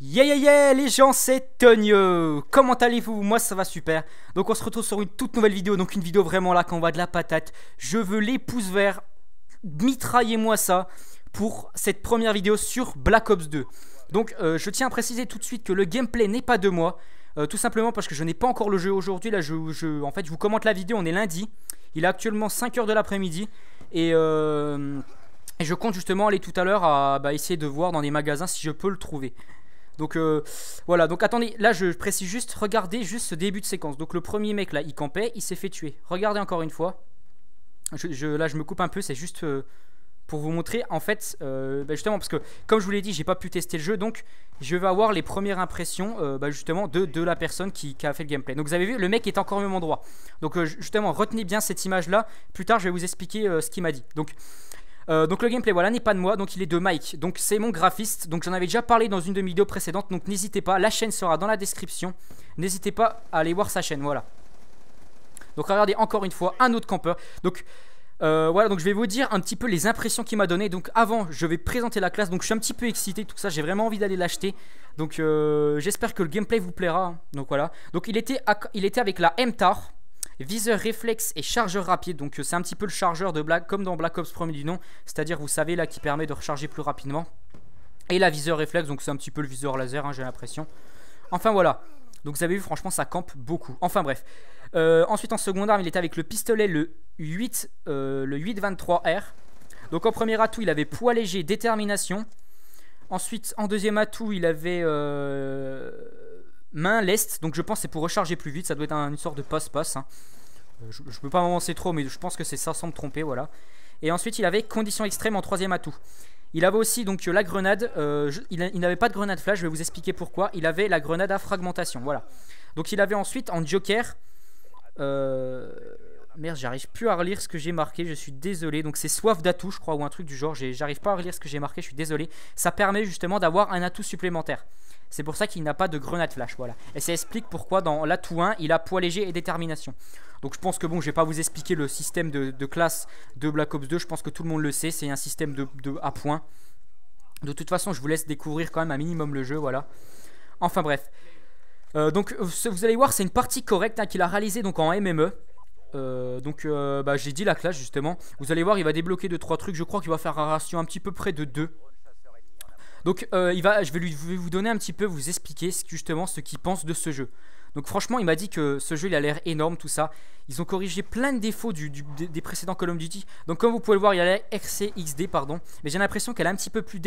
Les gens, c'est Tonio. Comment allez-vous? Moi ça va super. Donc on se retrouve sur une toute nouvelle vidéo. Donc une vidéo vraiment là qu'on voit de la patate. Je veux les pouces verts. Mitraillez-moi ça pour cette première vidéo sur Black Ops 2. Donc je tiens à préciser tout de suite que le gameplay n'est pas de moi. Tout simplement parce que je n'ai pas encore le jeu aujourd'hui. Là en fait je vous commente la vidéo, on est lundi. Il est actuellement 5 h de l'après-midi. Et je compte justement aller tout à l'heure à essayer de voir dans des magasins si je peux le trouver. Donc voilà, donc attendez, là je précise juste, regardez juste ce début de séquence. Donc le premier mec là, il campait, il s'est fait tuer. Regardez encore une fois. Là je me coupe un peu, c'est juste pour vous montrer en fait, justement parce que comme je vous l'ai dit, j'ai pas pu tester le jeu. Donc je vais avoir les premières impressions justement de la personne qui a fait le gameplay. Donc vous avez vu, le mec est encore au même endroit. Donc justement, retenez bien cette image là. Plus tard je vais vous expliquer ce qu'il m'a dit. Donc le gameplay voilà n'est pas de moi, donc il est de Mike. Donc c'est mon graphiste, donc j'en avais déjà parlé dans une de mes vidéos précédentes. Donc n'hésitez pas, la chaîne sera dans la description. N'hésitez pas à aller voir sa chaîne, voilà. Donc regardez encore une fois un autre campeur. Donc voilà, donc je vais vous dire un petit peu les impressions qu'il m'a donné. Donc avant je vais présenter la classe, donc je suis un petit peu excité, tout ça, j'ai vraiment envie d'aller l'acheter. Donc j'espère que le gameplay vous plaira. Donc voilà, donc il était avec la MTAR, viseur réflexe et chargeur rapide. Donc c'est un petit peu le chargeur de Black, comme dans Black Ops premier du nom. C'est-à-dire vous savez là qui permet de recharger plus rapidement. Et la viseur réflexe, donc c'est un petit peu le viseur laser, j'ai l'impression. Enfin voilà, donc vous avez vu franchement ça campe beaucoup. Enfin bref, ensuite en seconde arme il était avec le pistolet le 823R. Donc en premier atout il avait poids léger, détermination. Ensuite en deuxième atout il avait main leste, donc je pense que c'est pour recharger plus vite. Ça doit être une sorte de passe-passe hein. Je peux pas m'avancer trop, mais je pense que c'est ça sans me tromper, voilà. Et ensuite il avait condition extrême en troisième atout. Il avait aussi donc la grenade, il n'avait pas de grenade flash, je vais vous expliquer pourquoi. Il avait la grenade à fragmentation, voilà. Donc il avait ensuite en joker, merde, j'arrive plus à relire ce que j'ai marqué, je suis désolé. Donc c'est soif d'atout je crois, ou un truc du genre, j'arrive pas à relire ce que j'ai marqué, je suis désolé. Ça permet justement d'avoir un atout supplémentaire. C'est pour ça qu'il n'a pas de grenade flash, voilà. Et ça explique pourquoi dans l'atout 1 il a poids léger et détermination. Donc je pense que bon, je vais pas vous expliquer le système de classe de Black Ops 2. Je pense que tout le monde le sait, c'est un système à points. De toute façon je vous laisse découvrir quand même un minimum le jeu, voilà. Enfin bref, donc vous allez voir, c'est une partie correcte hein, qu'il a réalisée donc en MME. J'ai dit la classe justement. Vous allez voir, il va débloquer 2-3 trucs. Je crois qu'il va faire un ratio un petit peu près de 2. Donc je vais vous donner un petit peu, vous expliquer justement ce qu'il pense de ce jeu. Donc franchement il m'a dit que ce jeu il a l'air énorme, tout ça. Ils ont corrigé plein de défauts des précédents Call of Duty. Donc comme vous pouvez le voir, il y a la RCXD pardon. Mais j'ai l'impression qu'elle est un petit peu plus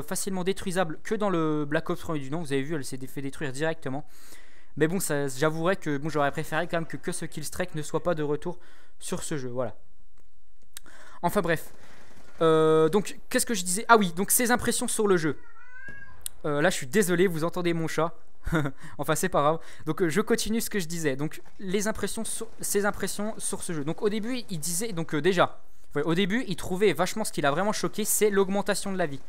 facilement détruisable que dans le Black Ops 1 du nom. Vous avez vu, elle s'est fait détruire directement. Mais bon, j'avouerais que bon, j'aurais préféré quand même que ce killstreak ne soit pas de retour sur ce jeu, voilà. Enfin bref. Donc qu'est-ce que je disais? Ah oui, donc ses impressions sur le jeu. Là je suis désolé, vous entendez mon chat. Enfin c'est pas grave. Donc je continue ce que je disais. Donc ses impressions sur ce jeu. Donc au début il disait, donc déjà au début il trouvait vachement, ce qui l'a vraiment choqué, c'est l'augmentation de la vie.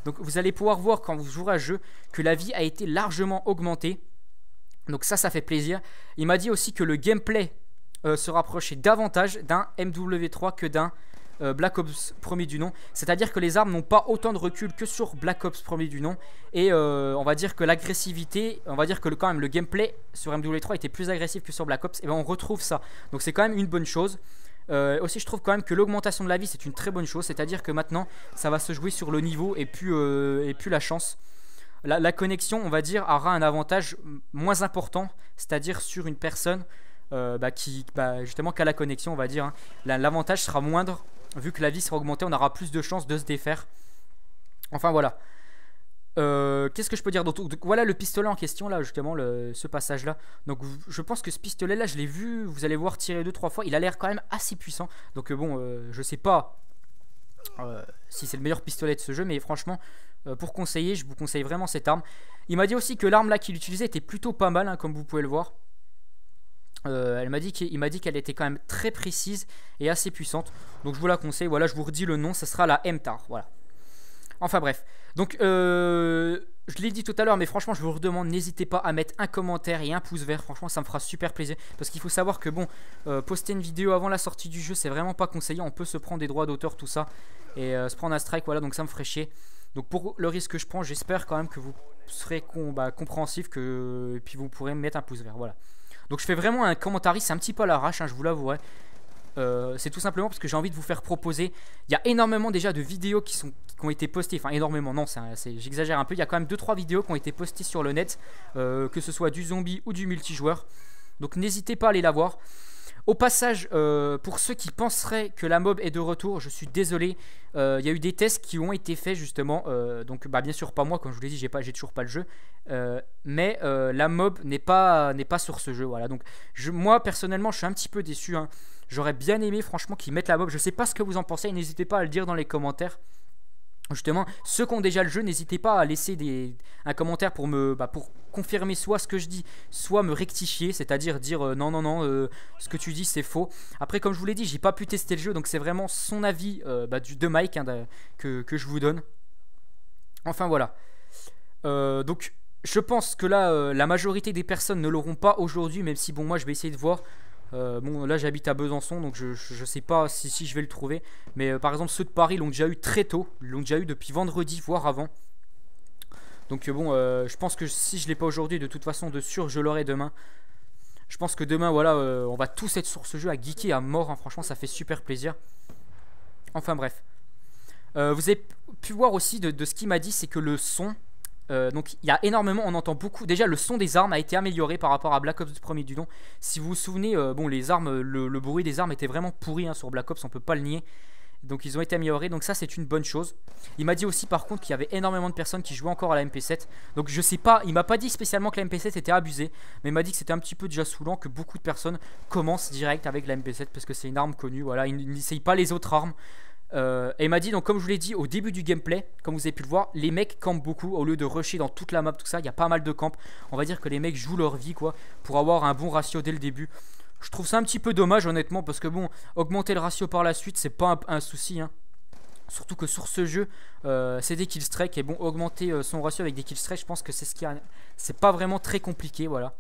Donc vous allez pouvoir voir quand vous jouerez à ce jeu que la vie a été largement augmentée. Donc ça fait plaisir. Il m'a dit aussi que le gameplay se rapprochait davantage d'un MW3 que d'un Black Ops premier du nom. C'est-à-dire que les armes n'ont pas autant de recul que sur Black Ops premier du nom. Et on va dire que l'agressivité, on va dire que quand même le gameplay sur MW3 était plus agressif que sur Black Ops. Et bien on retrouve ça. Donc c'est quand même une bonne chose. Aussi je trouve quand même que l'augmentation de la vie c'est une très bonne chose. C'est-à-dire que maintenant ça va se jouer sur le niveau et plus la chance. La connexion on va dire aura un avantage moins important. C'est-à-dire sur une personne justement qu'à la connexion on va dire hein. L'avantage sera moindre. Vu que la vie sera augmentée, on aura plus de chances de se défaire. Enfin voilà. Qu'est-ce que je peux dire d'autre? Donc voilà le pistolet en question là, justement ce passage là. Donc je pense que ce pistolet là je l'ai vu, vous allez voir tirer 2-3 fois. Il a l'air quand même assez puissant. Donc bon je sais pas si c'est le meilleur pistolet de ce jeu. Mais franchement pour conseiller, je vous conseille vraiment cette arme. Il m'a dit aussi que l'arme là qu'il utilisait était plutôt pas mal hein, comme vous pouvez le voir. Il m'a dit qu'elle était quand même très précise et assez puissante. Donc je vous la conseille. Voilà, je vous redis le nom, ça sera la MTAR. Voilà. Enfin bref. Donc je l'ai dit tout à l'heure, mais franchement je vous redemande, n'hésitez pas à mettre un commentaire et un pouce vert. Franchement ça me fera super plaisir. Parce qu'il faut savoir que bon, poster une vidéo avant la sortie du jeu c'est vraiment pas conseillé. On peut se prendre des droits d'auteur, tout ça. Et se prendre un strike, voilà, donc ça me ferait chier. Donc pour le risque que je prends, j'espère quand même que vous serez compréhensif, et puis vous pourrez me mettre un pouce vert. Voilà. Donc je fais vraiment un commentaire, c'est un petit peu à l'arrache, hein, je vous l'avouerai. C'est tout simplement parce que j'ai envie de vous faire proposer. Il y a énormément déjà de vidéos qui ont été postées. Enfin énormément, non, j'exagère un peu. Il y a quand même 2-3 vidéos qui ont été postées sur le net, que ce soit du zombie ou du multijoueur. Donc n'hésitez pas à aller la voir. Au passage, pour ceux qui penseraient que la mob est de retour, je suis désolé. Il y a eu des tests qui ont été faits justement. Donc bien sûr pas moi, comme je vous l'ai dit, j'ai toujours pas le jeu. Mais la mob n'est pas sur ce jeu. Voilà. Donc moi personnellement, je suis un petit peu déçu, hein. J'aurais bien aimé franchement qu'ils mettent la mob. Je sais pas ce que vous en pensez. N'hésitez pas à le dire dans les commentaires. Justement, ceux qui ont déjà le jeu, n'hésitez pas à laisser un commentaire pour pour confirmer soit ce que je dis, soit me rectifier, c'est-à-dire dire non, ce que tu dis c'est faux. Après, comme je vous l'ai dit, j'ai pas pu tester le jeu, donc c'est vraiment son avis de Mike, hein, que je vous donne. Enfin voilà. Donc je pense que là, la majorité des personnes ne l'auront pas aujourd'hui, même si bon, moi je vais essayer de voir. Bon là j'habite à Besançon, donc je sais pas si je vais le trouver. Mais par exemple ceux de Paris l'ont déjà eu très tôt. Ils l'ont déjà eu depuis vendredi, voire avant. Donc bon je pense que si je l'ai pas aujourd'hui, de toute façon de sûr je l'aurai demain. Je pense que demain voilà, on va tous être sur ce jeu à geeker à mort, hein. Franchement ça fait super plaisir. Enfin bref, vous avez pu voir aussi de ce qu'il m'a dit, c'est que le son, donc il y a énormément, on entend beaucoup. Déjà le son des armes a été amélioré par rapport à Black Ops 1er du nom. Si vous vous souvenez, bon les armes, le bruit des armes était vraiment pourri, hein, sur Black Ops, on peut pas le nier. Donc ils ont été améliorés, donc ça c'est une bonne chose. Il m'a dit aussi par contre qu'il y avait énormément de personnes qui jouaient encore à la MP7. Donc je sais pas, il m'a pas dit spécialement que la MP7 était abusée, mais il m'a dit que c'était un petit peu déjà saoulant que beaucoup de personnes commencent direct avec la MP7 parce que c'est une arme connue. Voilà, ils n'essayent pas les autres armes. Et il m'a dit, donc comme je vous l'ai dit au début du gameplay, comme vous avez pu le voir, les mecs campent beaucoup au lieu de rusher dans toute la map, tout ça. Il y a pas mal de camps. On va dire que les mecs jouent leur vie quoi, pour avoir un bon ratio dès le début. Je trouve ça un petit peu dommage honnêtement, parce que bon, augmenter le ratio par la suite c'est pas un souci, hein. Surtout que sur ce jeu c'est des killstreaks, et bon, augmenter son ratio avec des killstreaks, je pense que c'est c'est pas vraiment très compliqué, voilà.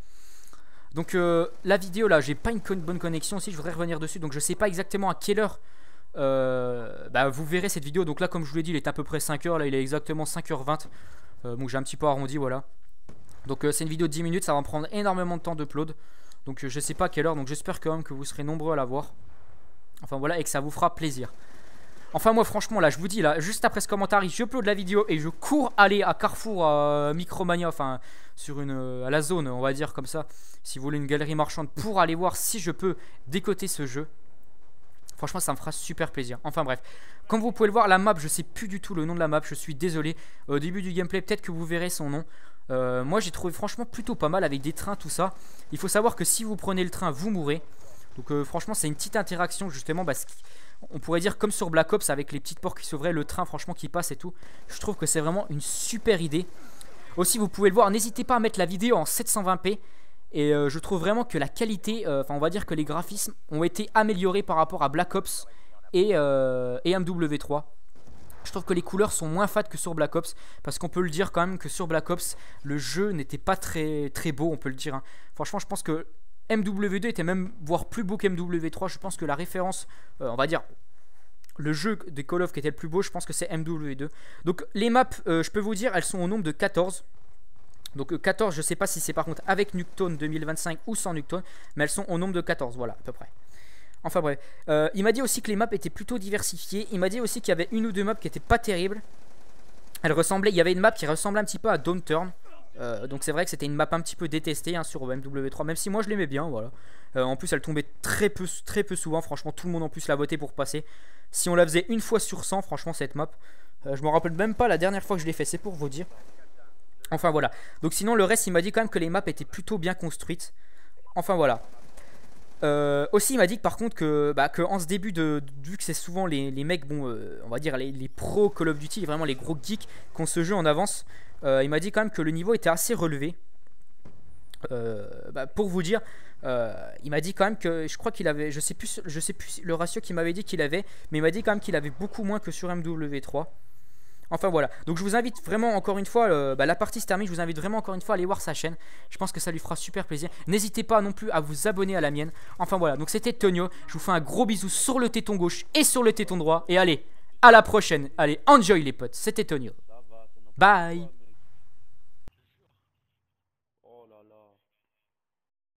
Donc la vidéo là, j'ai pas une bonne connexion aussi, je voudrais revenir dessus, donc je sais pas exactement à quelle heure vous verrez cette vidéo. Donc là comme je vous l'ai dit, il est à peu près 5h, là il est exactement 5h20. Bon j'ai un petit peu arrondi, voilà. Donc c'est une vidéo de 10 minutes, ça va me prendre énormément de temps d'upload. Donc je sais pas à quelle heure, donc j'espère quand même que vous serez nombreux à la voir. Enfin voilà, et que ça vous fera plaisir. Enfin moi franchement là je vous dis là, juste après ce commentaire, j'upload la vidéo et je cours aller à Carrefour, à Micromania, enfin sur à la zone on va dire comme ça, si vous voulez une galerie marchande, pour aller voir si je peux décoter ce jeu. Franchement ça me fera super plaisir. Enfin bref, comme vous pouvez le voir, la map, je sais plus du tout le nom de la map, je suis désolé. Au début du gameplay peut-être que vous verrez son nom. Moi j'ai trouvé franchement plutôt pas mal avec des trains, tout ça. Il faut savoir que si vous prenez le train, vous mourrez. Donc franchement c'est une petite interaction justement, on pourrait dire comme sur Black Ops avec les petites portes qui s'ouvraient, le train franchement qui passe et tout. Je trouve que c'est vraiment une super idée. Aussi vous pouvez le voir, n'hésitez pas à mettre la vidéo en 720p. Et je trouve vraiment que la qualité, enfin on va dire que les graphismes ont été améliorés par rapport à Black Ops et MW3. Je trouve que les couleurs sont moins fades que sur Black Ops, parce qu'on peut le dire quand même que sur Black Ops le jeu n'était pas très beau, on peut le dire, hein. Franchement je pense que MW2 était même voire plus beau qu'MW3. Je pense que la référence, on va dire le jeu de Call of qui était le plus beau, je pense que c'est MW2. Donc les maps, je peux vous dire, elles sont au nombre de 14. Donc 14, je sais pas si c'est par contre avec Nuketown 2025 ou sans Nuketown, mais elles sont au nombre de 14, voilà à peu près. Enfin bref, il m'a dit aussi que les maps étaient plutôt diversifiées. Il m'a dit aussi qu'il y avait une ou deux maps qui étaient pas terribles. Il y avait une map qui ressemblait un petit peu à Downturn. Donc c'est vrai que c'était une map un petit peu détestée, hein, sur MW3, même si moi je l'aimais bien, voilà. En plus elle tombait très peu souvent, franchement tout le monde en plus l'a voté pour passer. Si on la faisait une fois sur 100, franchement cette map, je me rappelle même pas la dernière fois que je l'ai fait, c'est pour vous dire. Enfin voilà, donc sinon le reste il m'a dit quand même que les maps étaient plutôt bien construites. Enfin voilà. Aussi il m'a dit que par contre que en ce début vu que c'est souvent les mecs, bon on va dire les pros Call of Duty, vraiment les gros geeks qui ont ce jeu en avance, il m'a dit quand même que le niveau était assez relevé. Pour vous dire, il m'a dit quand même que je crois qu'il avait, je sais plus le ratio qu'il m'avait dit qu'il avait, mais il m'a dit quand même qu'il avait beaucoup moins que sur MW3. Enfin voilà, donc je vous invite vraiment encore une fois, la partie se termine, je vous invite vraiment encore une fois à aller voir sa chaîne. Je pense que ça lui fera super plaisir. N'hésitez pas non plus à vous abonner à la mienne. Enfin voilà, donc c'était Tonio, je vous fais un gros bisou sur le téton gauche et sur le téton droit. Et allez, à la prochaine, allez, enjoy les potes, c'était Tonio. Bye.